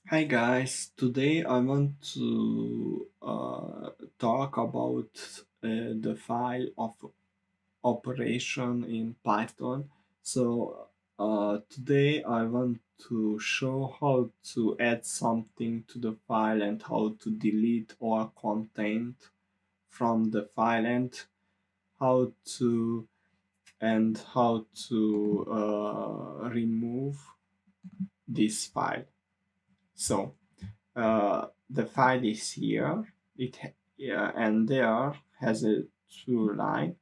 Hi guys, today I want to talk about the file of operation in Python. Today I want to show how to add something to the file and how to delete all content from the file how to how to remove this file. So the file is here. Yeah, and there has a two line,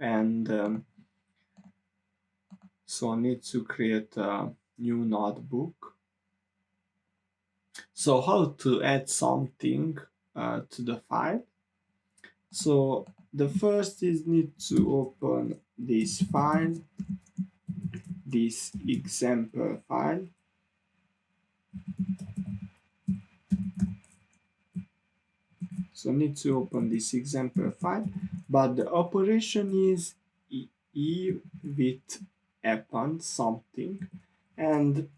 and so I need to create a new notebook. So how to add something to the file? So the first is need to open this file, this example file. So need to open this example file, but the operation is with upon something, and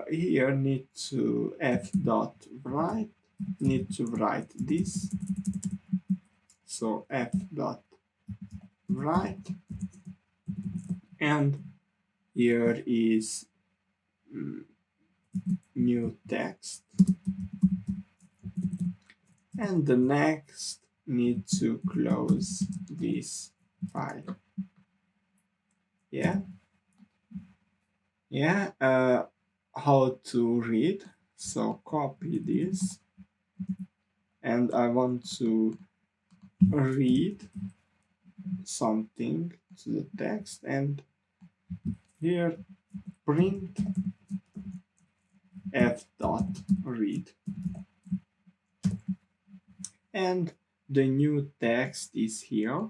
here need to f dot write, need to write this. So f dot write, and here is new text, and the next need to close this file. Yeah, yeah. How to read? So copy this, and I want to read something to the text, and here print f dot read, and the new text is here.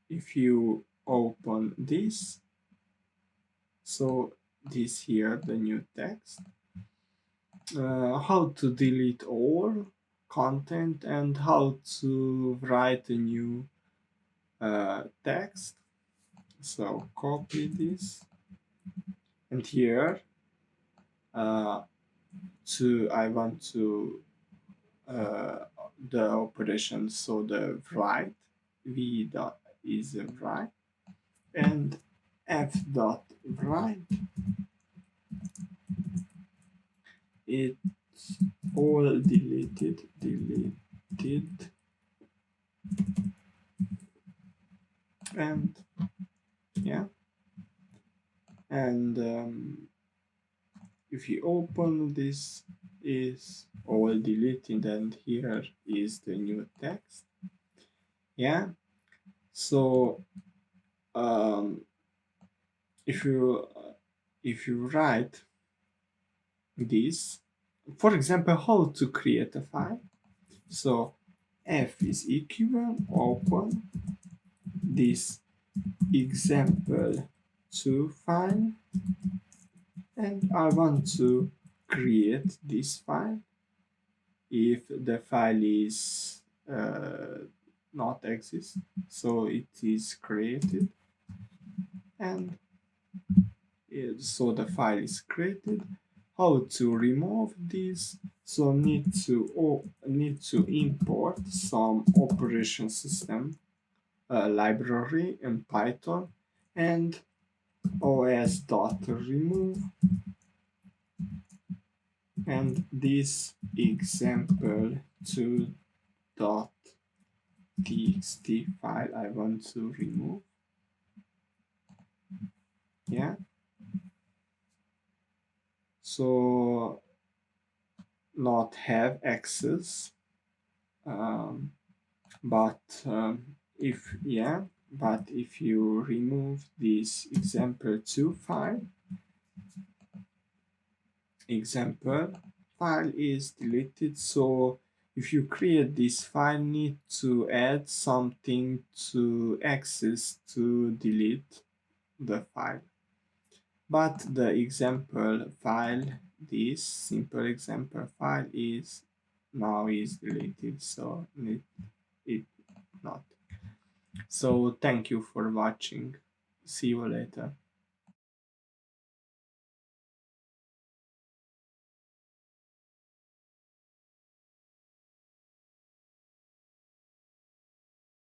If you open this, so this here the new text, how to delete all content and how to write a new text. So copy this, and here uh, I want to the operation, so the write v dot is write, and f dot write, it's all deleted, and yeah, and if you open this, is all deleted, and here is the new text. Yeah, so um, if you write this, for example, how to create a file. So f is equal, open this example2 file, and I want to create this file. If the file is not exist, so it is created, and so the file is created. How to remove this? So need to import some operation system library in Python, and os.remove, and this example2.txt file I want to remove. Yeah, so not have access, um, but if yeah, but if you remove this example2 file, example file is deleted. So if you create this file, need to add something to access to delete the file. But the example file, this simple example file is now is deleted, so it not. So thank you for watching. See you later.